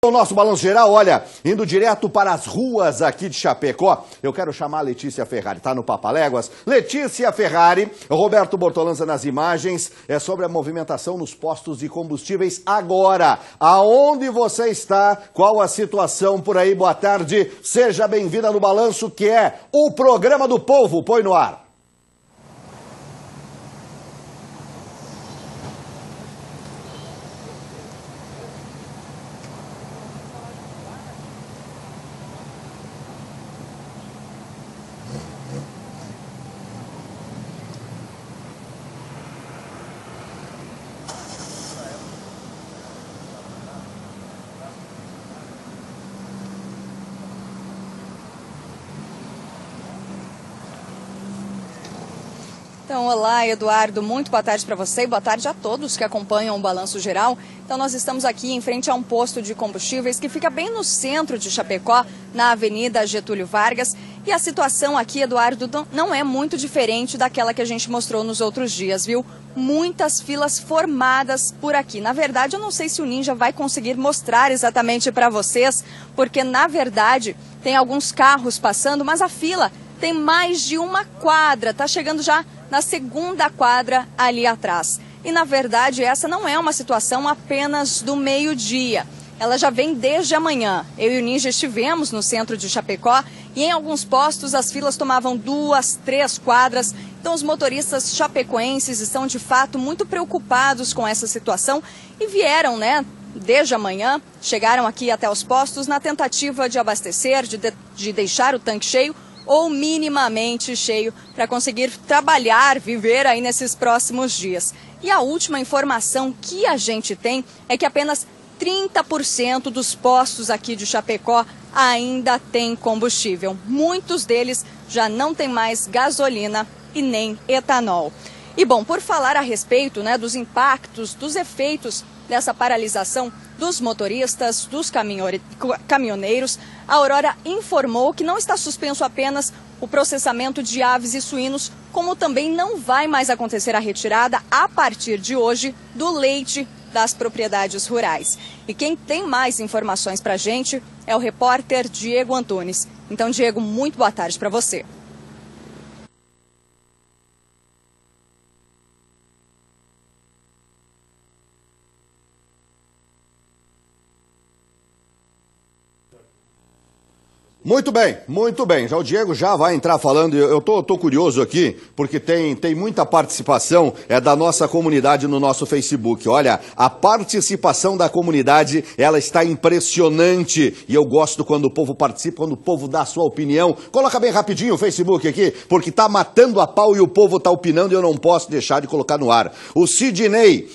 O nosso balanço geral, olha, indo direto para as ruas aqui de Chapecó, eu quero chamar a Letícia Ferrari, tá no Papaléguas. Letícia Ferrari, Roberto Bortolanza nas imagens, é sobre a movimentação nos postos de combustíveis agora. Aonde você está? Qual a situação por aí? Boa tarde, seja bem-vinda no Balanço, que é o programa do povo. Põe no ar. Então, olá, Eduardo, muito boa tarde para você e boa tarde a todos que acompanham o Balanço Geral. Então, nós estamos aqui em frente a um posto de combustíveis que fica bem no centro de Chapecó, na Avenida Getúlio Vargas. E a situação aqui, Eduardo, não é muito diferente daquela que a gente mostrou nos outros dias, viu? Muitas filas formadas por aqui. Na verdade, eu não sei se o Ninja vai conseguir mostrar exatamente para vocês, porque, na verdade, tem alguns carros passando, mas a fila tem mais de uma quadra, tá chegando já na segunda quadra ali atrás. E, na verdade, essa não é uma situação apenas do meio-dia. Ela já vem desde amanhã. Eu e o Ninja estivemos no centro de Chapecó e em alguns postos as filas tomavam 2, 3 quadras. Então, os motoristas chapecoenses estão, de fato, muito preocupados com essa situação e vieram, desde amanhã, chegaram aqui até os postos na tentativa de abastecer, de deixar o tanque cheio ou minimamente cheio para conseguir trabalhar, viver aí nesses próximos dias. E a última informação que a gente tem é que apenas 30% dos postos aqui de Chapecó ainda tem combustível. Muitos deles já não tem mais gasolina e nem etanol. E bom, por falar a respeito dos impactos, dos efeitos dessa paralisação dos motoristas, dos caminhoneiros, a Aurora informou que não está suspenso apenas o processamento de aves e suínos, como também não vai mais acontecer a retirada, a partir de hoje, do leite das propriedades rurais. E quem tem mais informações para a gente é o repórter Diego Antunes. Então, Diego, muito boa tarde para você. Muito bem. Já o Diego já vai entrar falando. Eu tô curioso aqui, porque tem muita participação da nossa comunidade no nosso Facebook. Olha, a participação da comunidade, ela está impressionante. E eu gosto quando o povo participa, quando o povo dá a sua opinião. Coloca bem rapidinho o Facebook aqui, porque tá matando a pau e o povo tá opinando e eu não posso deixar de colocar no ar. O Sidney,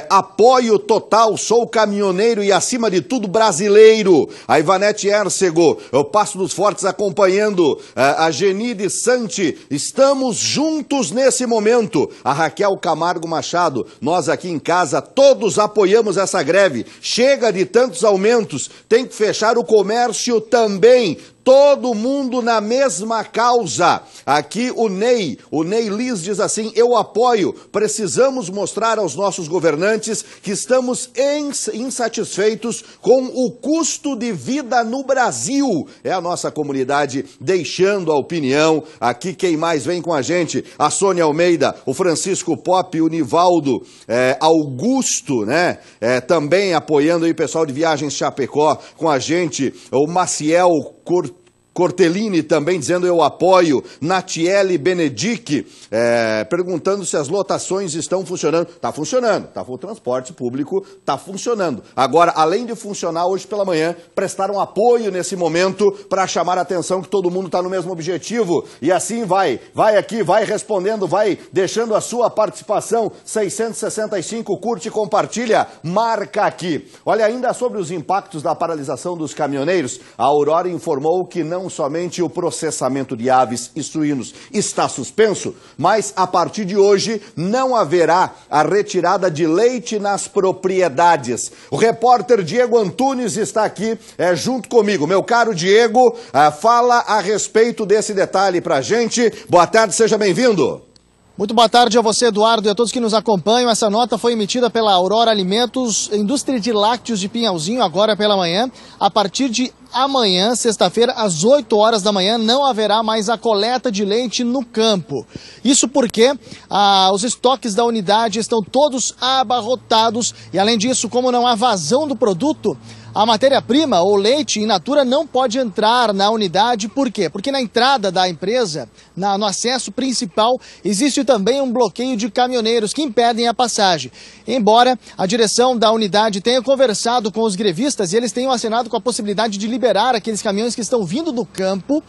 apoio total, sou caminhoneiro e acima de tudo brasileiro. A Ivanete Ercego, eu passo dos Fortes acompanhando. A Genide Santi, estamos juntos nesse momento. A Raquel Camargo Machado, nós aqui em casa todos apoiamos essa greve. Chega de tantos aumentos, tem que fechar o comércio também. Todo mundo na mesma causa. Aqui o Ney Liz diz assim: eu apoio, precisamos mostrar aos nossos governantes que estamos insatisfeitos com o custo de vida no Brasil. É a nossa comunidade deixando a opinião. Aqui quem mais vem com a gente? A Sônia Almeida, o Francisco Pop, o Nivaldo Augusto, também apoiando aí o pessoal de Viagens Chapecó com a gente. O Maciel Cortellini também dizendo eu apoio. Natiele Benedic perguntando se as lotações estão funcionando. Está funcionando, o transporte público está funcionando. Agora, além de funcionar, hoje pela manhã prestaram apoio nesse momento para chamar a atenção que todo mundo está no mesmo objetivo. E assim vai aqui, vai respondendo, vai deixando a sua participação. 665, curte e compartilha, marca aqui. Olha, ainda sobre os impactos da paralisação dos caminhoneiros, a Aurora informou que não somente o processamento de aves e suínos está suspenso, mas a partir de hoje não haverá a retirada de leite nas propriedades. O repórter Diego Antunes está aqui junto comigo. Meu caro Diego, fala a respeito desse detalhe pra gente. Boa tarde, seja bem-vindo. Muito boa tarde a você, Eduardo, e a todos que nos acompanham. Essa nota foi emitida pela Aurora Alimentos, indústria de lácteos de Pinhalzinho, agora pela manhã. A partir de amanhã, sexta-feira, às 8 horas da manhã, não haverá mais a coleta de leite no campo. Isso porque os estoques da unidade estão todos abarrotados e, além disso, como não há vazão do produto, a matéria-prima, ou leite in natura, não pode entrar na unidade. Por quê? Porque na entrada da empresa, no acesso principal, existe também um bloqueio de caminhoneiros que impedem a passagem. Embora a direção da unidade tenha conversado com os grevistas e eles tenham acenado com a possibilidade de liberar aqueles caminhões que estão vindo do campo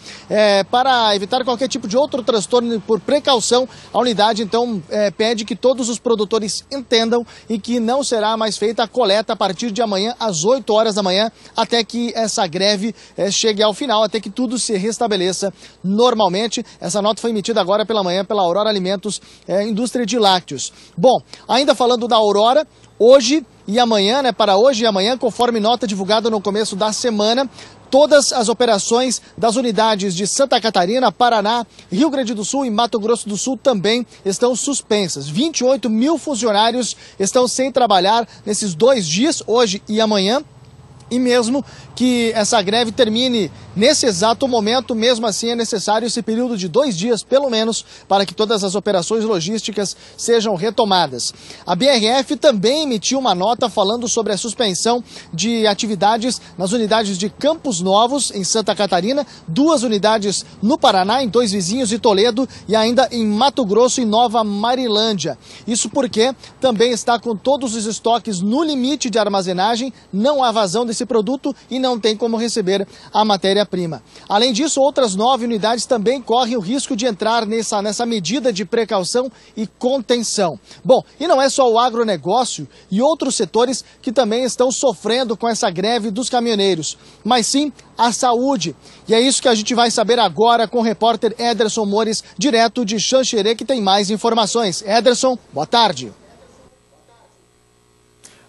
para evitar qualquer tipo de outro transtorno por precaução, a unidade então pede que todos os produtores entendam e que não será mais feita a coleta a partir de amanhã às 8 horas da manhã, até que essa greve chegue ao final, até que tudo se restabeleça normalmente. Essa nota foi emitida agora pela manhã pela Aurora Alimentos, indústria de lácteos. Bom, ainda falando da Aurora, hoje e amanhã, para hoje e amanhã, conforme nota divulgada no começo da semana, todas as operações das unidades de Santa Catarina, Paraná, Rio Grande do Sul e Mato Grosso do Sul também estão suspensas. 28 mil funcionários estão sem trabalhar nesses 2 dias, hoje e amanhã. E mesmo que essa greve termine nesse exato momento, mesmo assim é necessário esse período de 2 dias, pelo menos, para que todas as operações logísticas sejam retomadas. A BRF também emitiu uma nota falando sobre a suspensão de atividades nas unidades de Campos Novos, em Santa Catarina, 2 unidades no Paraná, em 2 vizinhos de Toledo, e ainda em Mato Grosso e Nova Marilândia. Isso porque também está com todos os estoques no limite de armazenagem, não há vazão desse produto e não tem como receber a matéria-prima. Além disso, outras 9 unidades também correm o risco de entrar nessa medida de precaução e contenção. Bom, e não é só o agronegócio e outros setores que também estão sofrendo com essa greve dos caminhoneiros, mas sim a saúde. E é isso que a gente vai saber agora com o repórter Ederson Mores, direto de Xanxerê, que tem mais informações. Ederson, boa tarde.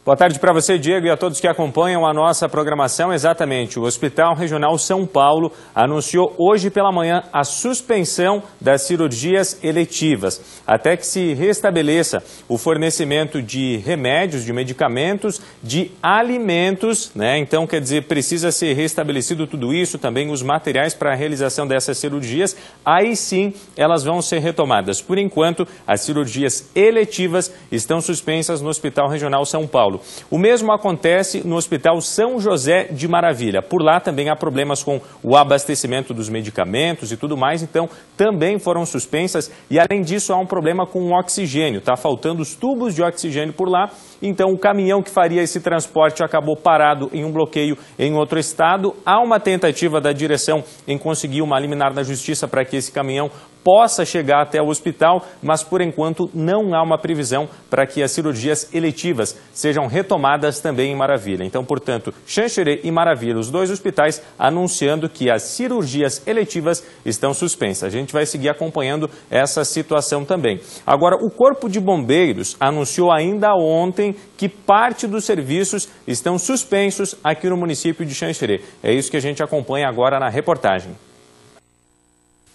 Boa tarde para você, Diego, e a todos que acompanham a nossa programação. Exatamente, o Hospital Regional São Paulo anunciou hoje pela manhã a suspensão das cirurgias eletivas, até que se restabeleça o fornecimento de remédios, de medicamentos, de alimentos, né? Então, quer dizer, precisa ser restabelecido tudo isso, também os materiais para a realização dessas cirurgias, aí sim elas vão ser retomadas. Por enquanto, as cirurgias eletivas estão suspensas no Hospital Regional São Paulo. O mesmo acontece no Hospital São José de Maravilha. Por lá também há problemas com o abastecimento dos medicamentos e tudo mais, então também foram suspensas. E além disso, há um problema com o oxigênio. Está faltando os tubos de oxigênio por lá. Então o caminhão que faria esse transporte acabou parado em um bloqueio em outro estado. Há uma tentativa da direção em conseguir uma liminar na justiça para que esse caminhão possa chegar até o hospital, mas por enquanto não há uma previsão para que as cirurgias eletivas sejam retomadas também em Maravilha. Então, portanto, Xanxerê e Maravilha, os 2 hospitais, anunciando que as cirurgias eletivas estão suspensas. A gente vai seguir acompanhando essa situação também. Agora, o Corpo de Bombeiros anunciou ainda ontem que parte dos serviços estão suspensos aqui no município de Xanxerê. É isso que a gente acompanha agora na reportagem.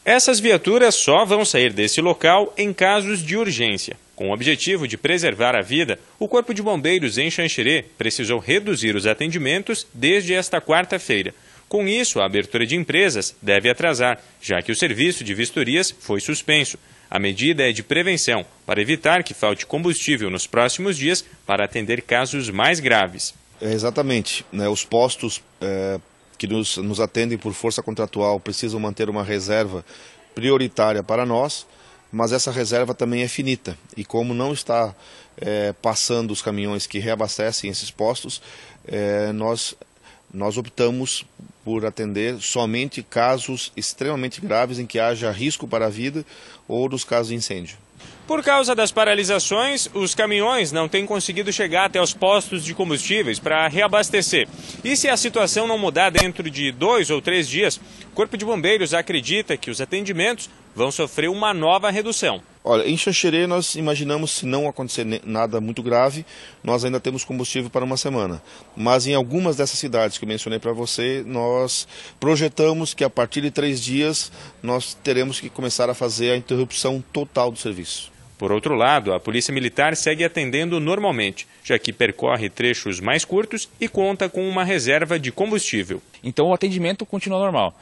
Essas viaturas só vão sair desse local em casos de urgência. Com o objetivo de preservar a vida, o Corpo de Bombeiros em Xanxerê precisou reduzir os atendimentos desde esta quarta-feira. Com isso, a abertura de empresas deve atrasar, já que o serviço de vistorias foi suspenso. A medida é de prevenção, para evitar que falte combustível nos próximos dias para atender casos mais graves. Exatamente, né? Os postos que nos atendem por força contratual precisam manter uma reserva prioritária para nós, mas essa reserva também é finita. E como não está passando os caminhões que reabastecem esses postos, nós optamos por atender somente casos extremamente graves em que haja risco para a vida ou dos casos de incêndio. Por causa das paralisações, os caminhões não têm conseguido chegar até os postos de combustíveis para reabastecer. E se a situação não mudar dentro de 2 ou 3 dias, o Corpo de Bombeiros acredita que os atendimentos vão sofrer uma nova redução. Olha, em Xanxerê nós imaginamos, se não acontecer nada muito grave, nós ainda temos combustível para uma semana. Mas em algumas dessas cidades que eu mencionei para você, nós projetamos que a partir de 3 dias nós teremos que começar a fazer a interrupção total do serviço. Por outro lado, a Polícia Militar segue atendendo normalmente, já que percorre trechos mais curtos e conta com uma reserva de combustível. Então o atendimento continua normal.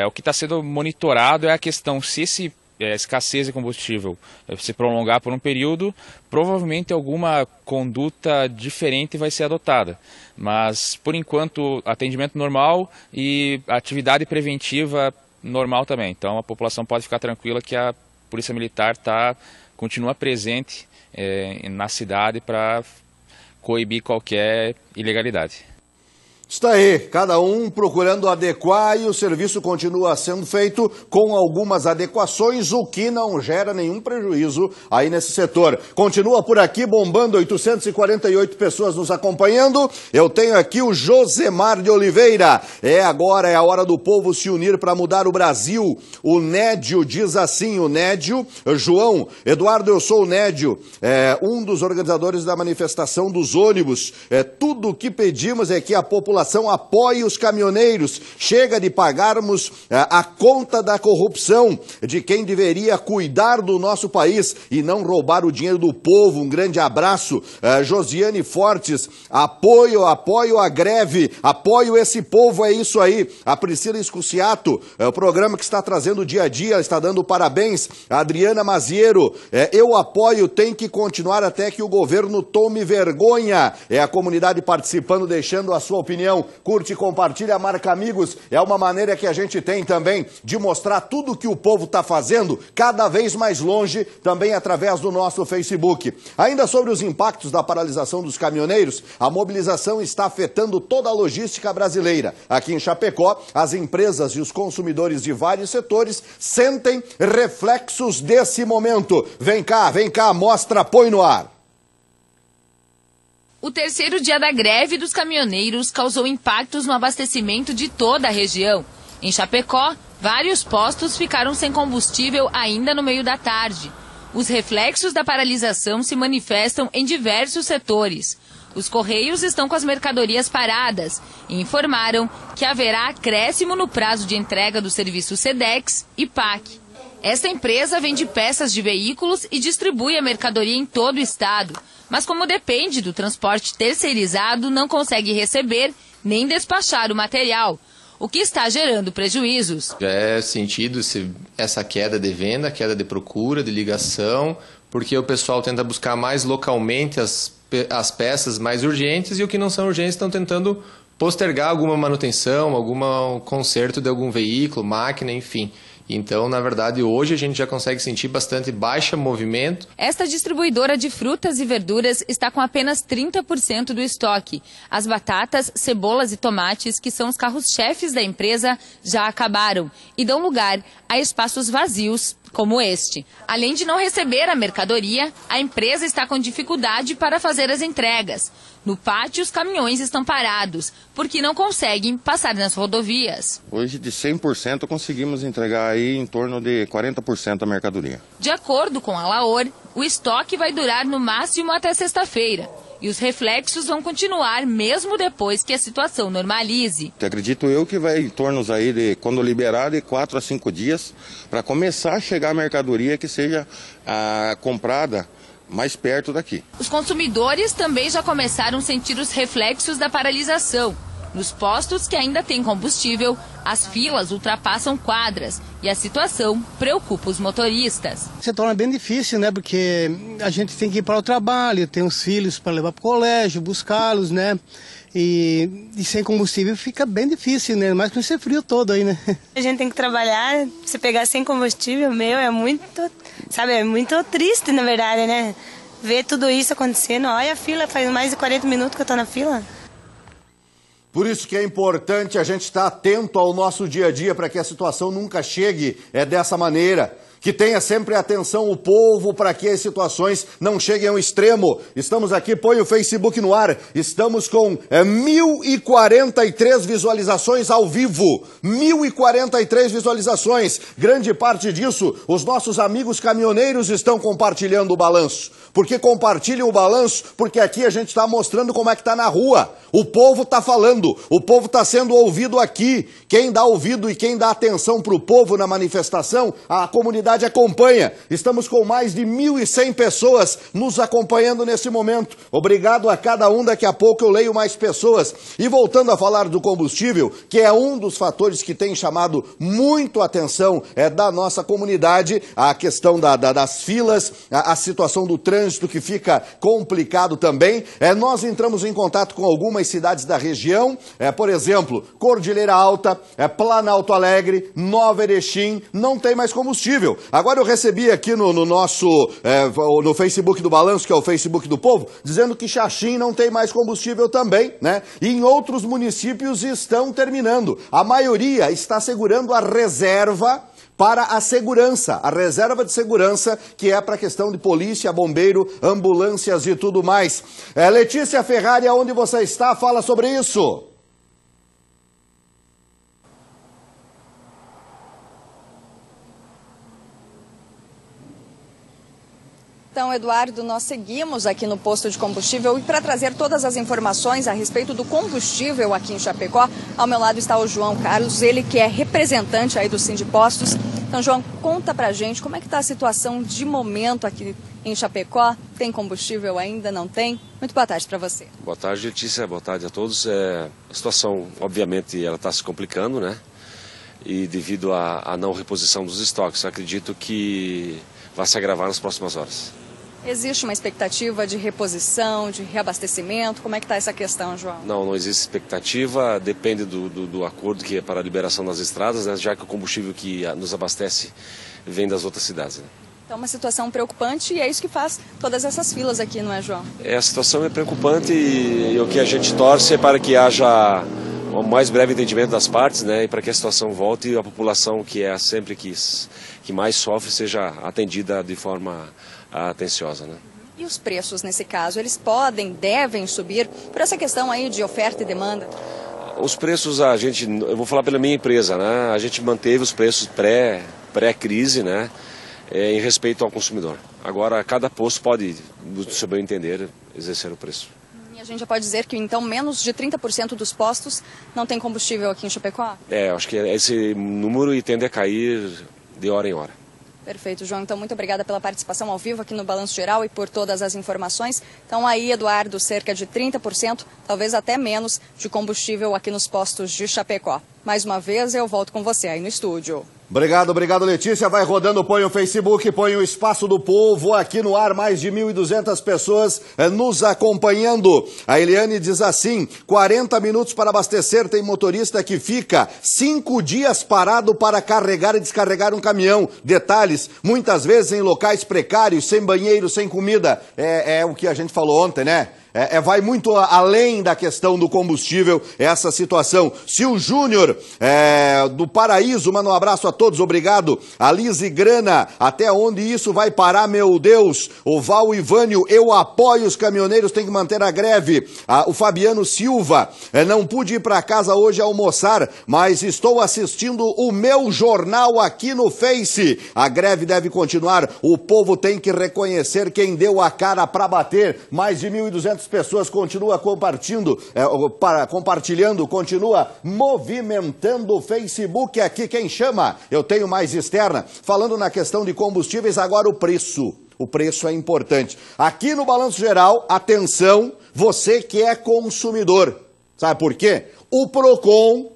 O que está sendo monitorado é a questão se esse escassez de combustível se prolongar por um período, provavelmente alguma conduta diferente vai ser adotada. Mas, por enquanto, atendimento normal e atividade preventiva normal também. Então a população pode ficar tranquila que a Polícia Militar continua presente na cidade para coibir qualquer ilegalidade. Está aí, cada um procurando adequar e o serviço continua sendo feito com algumas adequações, o que não gera nenhum prejuízo aí nesse setor. Continua por aqui bombando, 848 pessoas nos acompanhando. Eu tenho aqui o Josemar de Oliveira. Agora é a hora do povo se unir para mudar o Brasil. O Nédio diz assim, o Nédio, João, Eduardo, eu sou o Nédio, um dos organizadores da manifestação dos ônibus. Tudo o que pedimos é que a população apoie os caminhoneiros. Chega de pagarmos a conta da corrupção de quem deveria cuidar do nosso país e não roubar o dinheiro do povo. Um grande abraço. Josiane Fortes, apoio a greve, apoio esse povo, é isso aí. A Priscila Escuciato, o programa que está trazendo o dia a dia, está dando parabéns. A Adriana Maziero, eu apoio, tem que continuar até que o governo tome vergonha. É a comunidade participando, deixando a sua opinião. Curte, compartilha, marca amigos. É uma maneira que a gente tem também de mostrar tudo que o povo está fazendo cada vez mais longe, também através do nosso Facebook. Ainda sobre os impactos da paralisação dos caminhoneiros, a mobilização está afetando toda a logística brasileira. Aqui em Chapecó, as empresas e os consumidores de vários setores sentem reflexos desse momento. Vem cá, mostra, põe no ar. O terceiro dia da greve dos caminhoneiros causou impactos no abastecimento de toda a região. Em Chapecó, vários postos ficaram sem combustível ainda no meio da tarde. Os reflexos da paralisação se manifestam em diversos setores. Os Correios estão com as mercadorias paradas e informaram que haverá acréscimo no prazo de entrega do serviço Sedex e PAC. Esta empresa vende peças de veículos e distribui a mercadoria em todo o estado. Mas como depende do transporte terceirizado, não consegue receber nem despachar o material, o que está gerando prejuízos. Já é sentido essa queda de venda, queda de procura, de ligação, porque o pessoal tenta buscar mais localmente as peças mais urgentes e o que não são urgentes estão tentando postergar alguma manutenção, algum conserto de algum veículo, máquina, enfim. Então, na verdade, hoje a gente já consegue sentir bastante baixo movimento. Esta distribuidora de frutas e verduras está com apenas 30% do estoque. As batatas, cebolas e tomates, que são os carros-chefes da empresa, já acabaram e dão lugar a espaços vazios como este. Além de não receber a mercadoria, a empresa está com dificuldade para fazer as entregas. No pátio, os caminhões estão parados, porque não conseguem passar nas rodovias. Hoje, de 100%, conseguimos entregar aí em torno de 40% da mercadoria. De acordo com a Laor, o estoque vai durar no máximo até sexta-feira. E os reflexos vão continuar mesmo depois que a situação normalize. Acredito eu que vai em torno aí de, quando liberar, de 4 a 5 dias, para começar a chegar a mercadoria que seja comprada mais perto daqui. Os consumidores também já começaram a sentir os reflexos da paralisação. Nos postos que ainda têm combustível, as filas ultrapassam quadras e a situação preocupa os motoristas. Se torna bem difícil, né? Porque a gente tem que ir para o trabalho, tem os filhos para levar para o colégio, buscá-los, né? E sem combustível fica bem difícil, né? Mais com esse frio todo aí, né? A gente tem que trabalhar, se pegar sem combustível, é muito, sabe, é muito triste, na verdade, né? Ver tudo isso acontecendo. Olha a fila, faz mais de 40 minutos que eu tô na fila. Por isso que é importante a gente estar atento ao nosso dia a dia para que a situação nunca chegue dessa maneira. Que tenha sempre atenção o povo para que as situações não cheguem ao extremo. Estamos aqui, põe o Facebook no ar. Estamos com 1.043 visualizações ao vivo. 1.043 visualizações. Grande parte disso, os nossos amigos caminhoneiros estão compartilhando o balanço. Por que compartilham o balanço? Porque aqui a gente está mostrando como é que está na rua. O povo está falando, o povo está sendo ouvido aqui. Quem dá ouvido e quem dá atenção para o povo na manifestação, a comunidade comunidade acompanha. Estamos com mais de 1.100 pessoas nos acompanhando nesse momento. Obrigado a cada um, daqui a pouco eu leio mais pessoas. E voltando a falar do combustível, que é um dos fatores que tem chamado muito a atenção da nossa comunidade, a questão das filas, a situação do trânsito que fica complicado também. Nós entramos em contato com algumas cidades da região, por exemplo, Cordilheira Alta, Planalto Alegre, Nova Erechim, não tem mais combustível. Agora eu recebi aqui no nosso, no Facebook do Balanço, que é o Facebook do Povo, dizendo que Xaxim não tem mais combustível também, né? E em outros municípios estão terminando. A maioria está segurando a reserva para a segurança, a reserva de segurança, que é para a questão de polícia, bombeiro, ambulâncias e tudo mais. Letícia Ferrari, onde você está? Fala sobre isso. Então, Eduardo, nós seguimos aqui no posto de combustível e para trazer todas as informações a respeito do combustível aqui em Chapecó, ao meu lado está o João Carlos, ele que é representante aí do Sindipostos. Então, João, conta pra gente como é que está a situação de momento aqui em Chapecó. Tem combustível ainda? Não tem? Muito boa tarde para você. Boa tarde, Letícia. Boa tarde a todos. A situação, obviamente, ela está se complicando, né? E devido à não reposição dos estoques, acredito que vai se agravar nas próximas horas. Existe uma expectativa de reposição, de reabastecimento? Como é que está essa questão, João? Não existe expectativa, depende do acordo que é para a liberação das estradas, né, já que o combustível que nos abastece vem das outras cidades. Né? Então, uma situação preocupante e é isso que faz todas essas filas aqui, não é, João? A situação é preocupante e o que a gente torce é para que haja o mais breve entendimento das partes, né, e para que a situação volte e a população, que é sempre que mais sofre, seja atendida de forma atenciosa, né? E os preços nesse caso, eles devem subir por essa questão aí de oferta e demanda? Os preços, eu vou falar pela minha empresa, né? A gente manteve os preços pré-crise, né? Em respeito ao consumidor. Agora, cada posto pode, do seu bem entender, exercer o preço. E a gente já pode dizer que, então, menos de 30% dos postos não tem combustível aqui em Chapecó? Acho que é esse número e tende a cair de hora em hora. Perfeito, João. Então, muito obrigada pela participação ao vivo aqui no Balanço Geral e por todas as informações. Então, aí, Eduardo, cerca de 30%, talvez até menos, de combustível aqui nos postos de Chapecó. Mais uma vez, eu volto com você aí no estúdio. Obrigado, Letícia. Vai rodando, põe o Facebook, põe o Espaço do Povo aqui no ar, mais de 1.200 pessoas nos acompanhando. A Eliane diz assim, 40 minutos para abastecer, tem motorista que fica 5 dias parado para carregar e descarregar um caminhão. Detalhes, muitas vezes em locais precários, sem banheiro, sem comida. É o que a gente falou ontem, né? Vai muito além da questão do combustível, essa situação. Sil Júnior, do Paraíso, manda um abraço a todos, obrigado. A Lise Grana, até onde isso vai parar, meu Deus? O Val Ivânio, eu apoio os caminhoneiros, tem que manter a greve. O Fabiano Silva, não pude ir para casa hoje almoçar, mas estou assistindo o meu jornal aqui no Face. A greve deve continuar, o povo tem que reconhecer quem deu a cara para bater. Mais de 1.200 pessoas continua compartilhando, continua movimentando o Facebook aqui. Quem chama? Eu tenho mais externa. Falando na questão de combustíveis, agora o preço. O preço é importante. Aqui no Balanço Geral, atenção, você que é consumidor. Sabe por quê? O Procon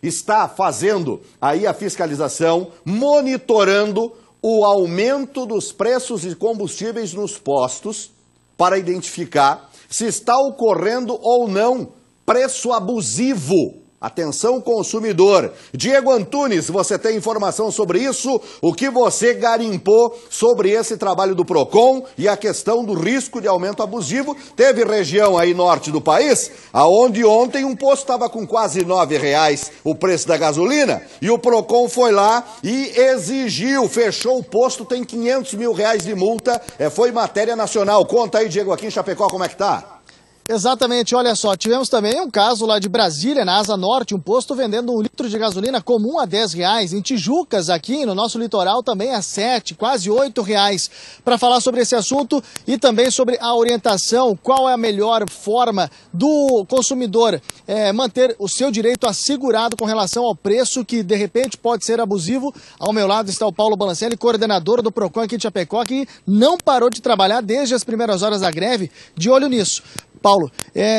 está fazendo aí a fiscalização, monitorando o aumento dos preços de combustíveis nos postos para identificar se está ocorrendo ou não preço abusivo. Atenção, consumidor. Diego Antunes, você tem informação sobre isso? O que você garimpou sobre esse trabalho do Procon e a questão do risco de aumento abusivo? Teve região aí norte do país, aonde ontem um posto estava com quase R$9 o preço da gasolina, e o Procon foi lá e exigiu, fechou o posto, tem R$500 mil de multa, foi matéria nacional. Conta aí, Diego, aqui em Chapecó, como é que tá? Exatamente, olha só, tivemos também um caso lá de Brasília, na Asa Norte, um posto vendendo 1 litro de gasolina comum a R$10. Em Tijucas, aqui no nosso litoral, também a R$7, quase R$8. Para falar sobre esse assunto e também sobre a orientação, qual é a melhor forma do consumidor manter o seu direito assegurado com relação ao preço, que de repente pode ser abusivo. Ao meu lado está o Paulo Balancelli, coordenador do PROCON aqui de Chapecó, que não parou de trabalhar desde as primeiras horas da greve, de olho nisso. Paulo,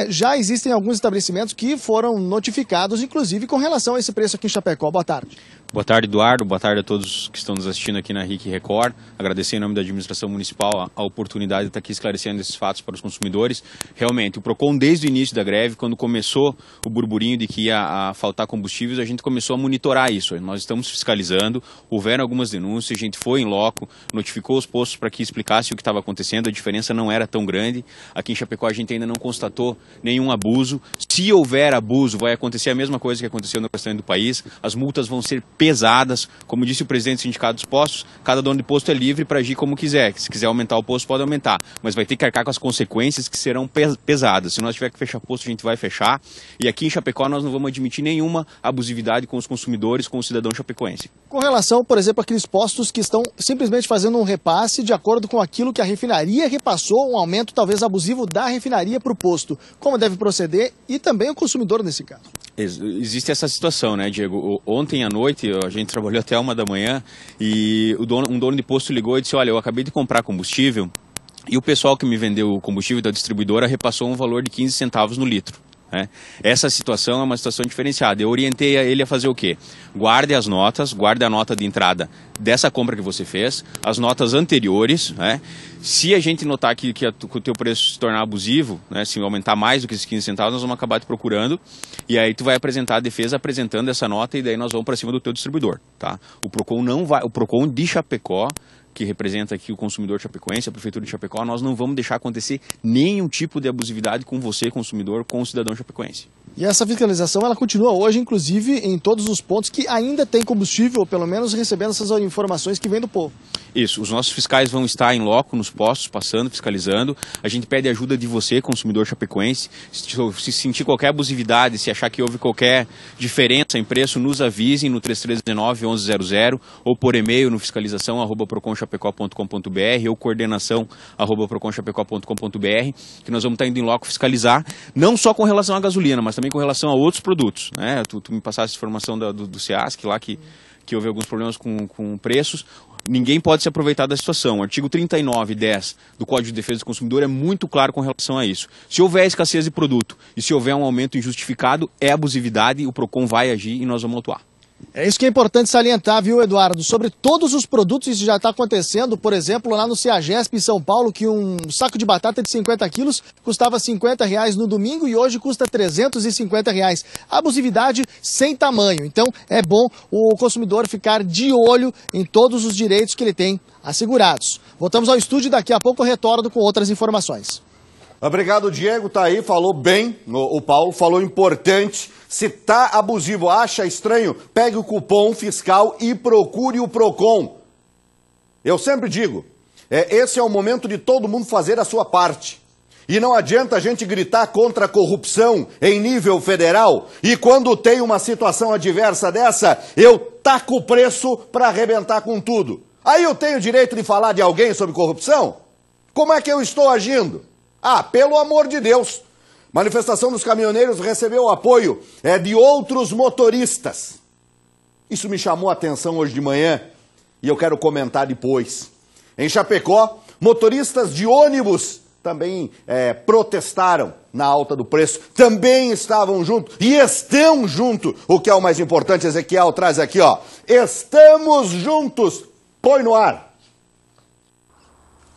já existem alguns estabelecimentos que foram notificados, inclusive com relação a esse preço aqui em Chapecó. Boa tarde. Boa tarde, Eduardo. Boa tarde a todos que estão nos assistindo aqui na RIC Record. Agradecer em nome da administração municipal a oportunidade de estar aqui esclarecendo esses fatos para os consumidores. Realmente, o PROCON, desde o início da greve, quando começou o burburinho de que ia a faltar combustíveis, a gente começou a monitorar isso. Nós estamos fiscalizando, houveram algumas denúncias, a gente foi em loco, notificou os postos para que explicasse o que estava acontecendo, a diferença não era tão grande. Aqui em Chapecó a gente ainda não constatou nenhum abuso. Se houver abuso, vai acontecer a mesma coisa que aconteceu no restante do país. As multas vão ser pesadas. Como disse o presidente do Sindicato dos Postos, cada dono de posto é livre para agir como quiser. Se quiser aumentar o posto, pode aumentar. Mas vai ter que arcar com as consequências que serão pesadas. Se nós tiver que fechar posto, a gente vai fechar. E aqui em Chapecó nós não vamos admitir nenhuma abusividade com os consumidores, com o cidadão chapecoense. Com relação, por exemplo, àqueles postos que estão simplesmente fazendo um repasse de acordo com aquilo que a refinaria repassou, um aumento talvez abusivo da refinaria para o posto. Como deve proceder e também o consumidor nesse caso? Existe essa situação, né, Diego? Ontem à noite, a gente trabalhou até 1 da manhã e um dono de posto ligou e disse, olha, eu acabei de comprar combustível e o pessoal que me vendeu o combustível da distribuidora repassou um valor de 15 centavos no litro. Essa situação é uma situação diferenciada. Eu orientei ele a fazer o quê? Guarde as notas, guarde a nota de entrada dessa compra que você fez, as notas anteriores, Se a gente notar que o teu preço se tornar abusivo, se aumentar mais do que esses 15 centavos, nós vamos acabar te procurando e aí tu vai apresentar a defesa apresentando essa nota e daí nós vamos para cima do teu distribuidor, tá? O PROCON de Chapecó, que representa aqui o consumidor chapecoense, a Prefeitura de Chapecó, nós não vamos deixar acontecer nenhum tipo de abusividade com você, consumidor, com o cidadão chapecoense. E essa fiscalização, ela continua hoje, inclusive, em todos os pontos que ainda tem combustível, ou pelo menos recebendo essas informações que vêm do povo. Isso, os nossos fiscais vão estar em loco nos postos, passando, fiscalizando. A gente pede ajuda de você, consumidor chapecoense. Se sentir qualquer abusividade, se achar que houve qualquer diferença em preço, nos avisem no 3319-1100 ou por e-mail no fiscalização@proconchapecó.com.br ou coordenação@proconchapecó.com.br, que nós vamos estar indo em loco fiscalizar, não só com relação à gasolina, mas também com relação a outros produtos. Tu me passaste a informação do SEASC lá que houve alguns problemas com preços. Ninguém pode se aproveitar da situação. O artigo 39.10 do Código de Defesa do Consumidor é muito claro com relação a isso. Se houver escassez de produto e se houver um aumento injustificado, é abusividade, o PROCON vai agir e nós vamos atuar. É isso que é importante salientar, viu, Eduardo? Sobre todos os produtos, isso já está acontecendo. Por exemplo, lá no CEAGESP, em São Paulo, que um saco de batata de 50 quilos custava R$50 no domingo e hoje custa R$350. Abusividade sem tamanho. Então, é bom o consumidor ficar de olho em todos os direitos que ele tem assegurados. Voltamos ao estúdio e daqui a pouco eu retorno com outras informações. Obrigado, Diego. Tá aí, falou bem. O Paulo falou importante. Se tá abusivo, acha estranho, pegue o cupom fiscal e procure o PROCON. Eu sempre digo, esse é o momento de todo mundo fazer a sua parte. E não adianta a gente gritar contra a corrupção em nível federal e quando tem uma situação adversa dessa, eu taco o preço para arrebentar com tudo. Aí eu tenho o direito de falar de alguém sobre corrupção? Como é que eu estou agindo? Ah, pelo amor de Deus! Manifestação dos caminhoneiros recebeu o apoio de outros motoristas. Isso me chamou a atenção hoje de manhã e eu quero comentar depois. Em Chapecó, motoristas de ônibus também protestaram na alta do preço, também estavam juntos e estão juntos. O que é o mais importante, Ezequiel traz aqui, ó. Estamos juntos. Põe no ar.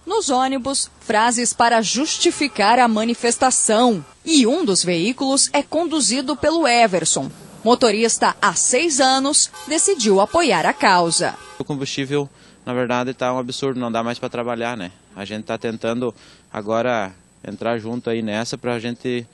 Nos ônibus, frases para justificar a manifestação. E um dos veículos é conduzido pelo Everson. Motorista há 6 anos, decidiu apoiar a causa. O combustível, na verdade, está um absurdo, não dá mais para trabalhar, né? A gente está tentando agora entrar junto aí nessa para a gente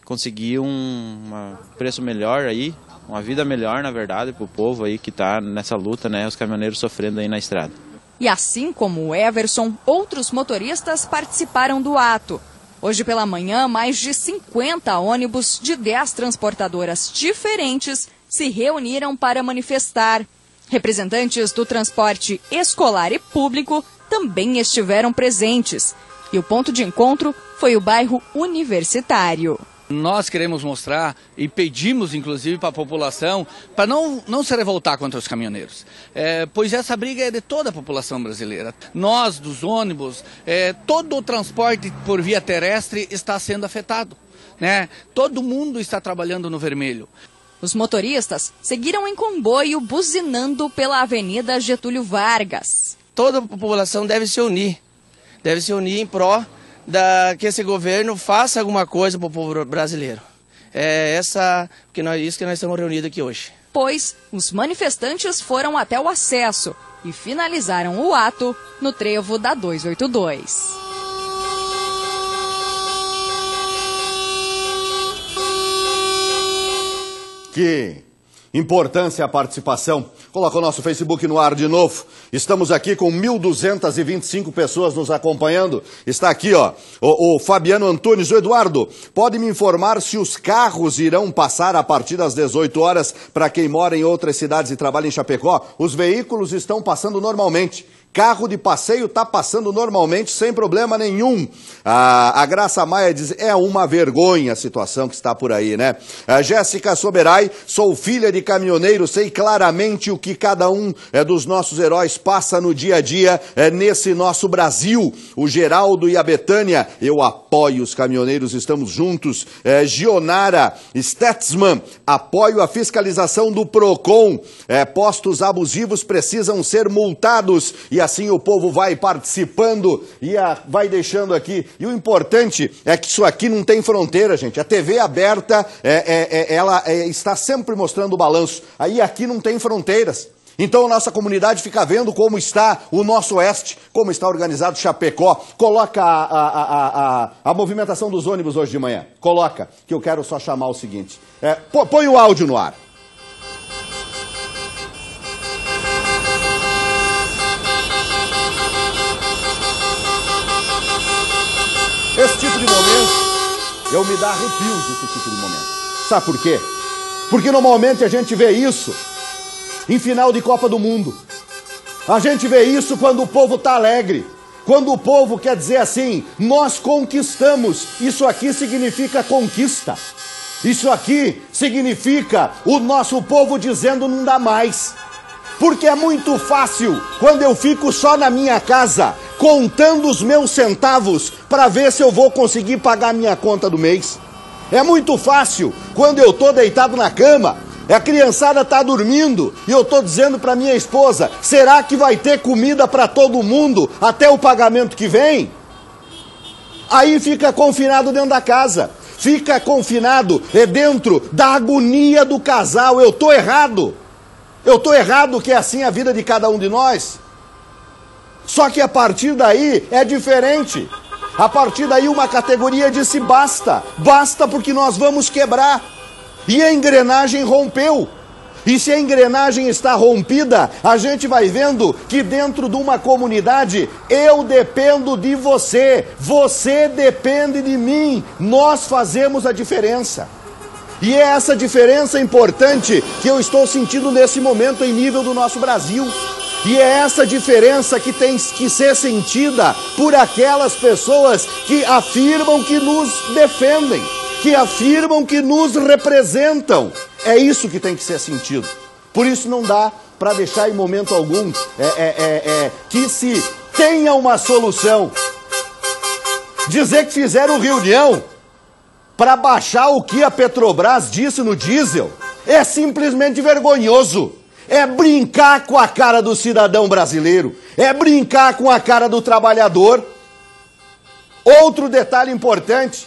conseguir um preço melhor aí, uma vida melhor, na verdade, para o povo aí que está nessa luta, né? Os caminhoneiros sofrendo aí na estrada. E assim como o Everson, outros motoristas participaram do ato. Hoje pela manhã, mais de 50 ônibus de 10 transportadoras diferentes se reuniram para manifestar. Representantes do transporte escolar e público também estiveram presentes. E o ponto de encontro foi o bairro Universitário. Nós queremos mostrar e pedimos, inclusive, para a população, para não se revoltar contra os caminhoneiros, pois essa briga é de toda a população brasileira. Nós, dos ônibus, todo o transporte por via terrestre está sendo afetado, né? Todo mundo está trabalhando no vermelho. Os motoristas seguiram em comboio buzinando pela Avenida Getúlio Vargas. Toda a população deve se unir em pró que esse governo faça alguma coisa para o povo brasileiro. Isso que nós estamos reunidos aqui hoje. Pois os manifestantes foram até o acesso e finalizaram o ato no trevo da 282. Que importância a participação. Coloca o nosso Facebook no ar de novo. Estamos aqui com 1.225 pessoas nos acompanhando. Está aqui, ó, o Fabiano Antunes. O Eduardo, pode me informar se os carros irão passar a partir das 18 horas para quem mora em outras cidades e trabalha em Chapecó? Os veículos estão passando normalmente. Carro de passeio está passando normalmente, sem problema nenhum. A Graça Maia diz, é uma vergonha a situação que está por aí, né? A Jéssica Soberai, sou filha de caminhoneiro, sei claramente o que cada um dos nossos heróis passa no dia a dia nesse nosso Brasil. O Geraldo e a Betânia, eu apoio os caminhoneiros, estamos juntos. Gionara Stetzman, apoio a fiscalização do PROCON. Postos abusivos precisam ser multados. E assim o povo vai participando e vai deixando aqui. E o importante é que isso aqui não tem fronteira, gente. A TV aberta, ela está sempre mostrando o balanço. Aí aqui não tem fronteiras. Então a nossa comunidade fica vendo como está o nosso oeste, como está organizado Chapecó. Coloca a movimentação dos ônibus hoje de manhã. Coloca, que eu quero só chamar o seguinte. Põe o áudio no ar. Esse tipo de momento, eu me dá arrepios nesse tipo de momento. Sabe por quê? Porque normalmente a gente vê isso em final de Copa do Mundo. A gente vê isso quando o povo está alegre. Quando o povo quer dizer assim, nós conquistamos. Isso aqui significa conquista. Isso aqui significa o nosso povo dizendo não dá mais. Porque é muito fácil quando eu fico só na minha casa, contando os meus centavos para ver se eu vou conseguir pagar minha conta do mês. É muito fácil quando eu estou deitado na cama, a criançada está dormindo e eu estou dizendo para minha esposa, será que vai ter comida para todo mundo até o pagamento que vem? Aí fica confinado dentro da casa, fica confinado dentro da agonia do casal. Eu estou errado. Eu estou errado que é assim a vida de cada um de nós. Só que a partir daí é diferente. A partir daí uma categoria disse basta. Basta porque nós vamos quebrar. E a engrenagem rompeu. E se a engrenagem está rompida, a gente vai vendo que dentro de uma comunidade, eu dependo de você. Você depende de mim. Nós fazemos a diferença. E é essa diferença importante que eu estou sentindo nesse momento em nível do nosso Brasil. E é essa diferença que tem que ser sentida por aquelas pessoas que afirmam que nos defendem, que afirmam que nos representam. É isso que tem que ser sentido. Por isso não dá para deixar em momento algum que se tenha uma solução. Dizer que fizeram reunião para baixar o que a Petrobras disse no diesel é simplesmente vergonhoso. É brincar com a cara do cidadão brasileiro. É brincar com a cara do trabalhador. Outro detalhe importante.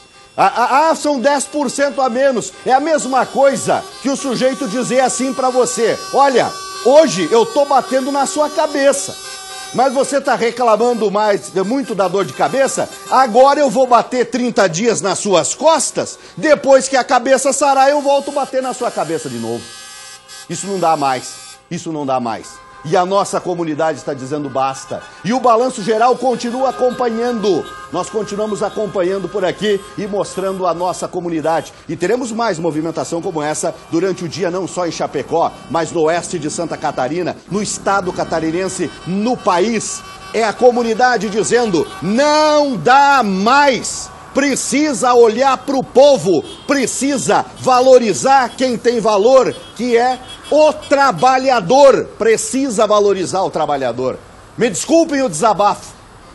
São 10% a menos. É a mesma coisa que o sujeito dizer assim para você. Olha, hoje eu tô batendo na sua cabeça. Mas você está reclamando muito da dor de cabeça? Agora eu vou bater 30 dias nas suas costas. Depois que a cabeça sarar, eu volto a bater na sua cabeça de novo. Isso não dá mais. Isso não dá mais. E a nossa comunidade está dizendo basta. E o Balanço Geral continua acompanhando. Nós continuamos acompanhando por aqui e mostrando a nossa comunidade. E teremos mais movimentação como essa durante o dia, não só em Chapecó, mas no oeste de Santa Catarina, no estado catarinense, no país. É a comunidade dizendo, não dá mais. Precisa olhar para o povo, precisa valorizar quem tem valor, que é o trabalhador. Precisa valorizar o trabalhador. Me desculpem o desabafo,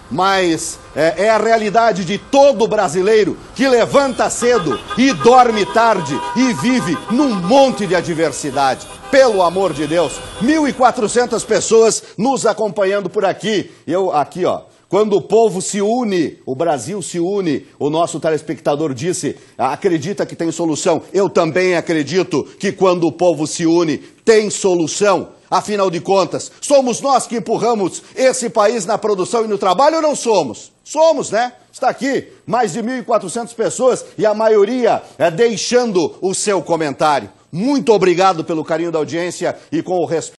mas é a realidade de todo brasileiro que levanta cedo e dorme tarde e vive num monte de adversidade. Pelo amor de Deus, 1.400 pessoas nos acompanhando por aqui. Eu aqui, ó. Quando o povo se une, o Brasil se une, o nosso telespectador disse, acredita que tem solução. Eu também acredito que quando o povo se une, tem solução. Afinal de contas, somos nós que empurramos esse país na produção e no trabalho ou não somos? Somos, né? Está aqui, mais de 1.400 pessoas e a maioria deixando o seu comentário. Muito obrigado pelo carinho da audiência e com o respeito.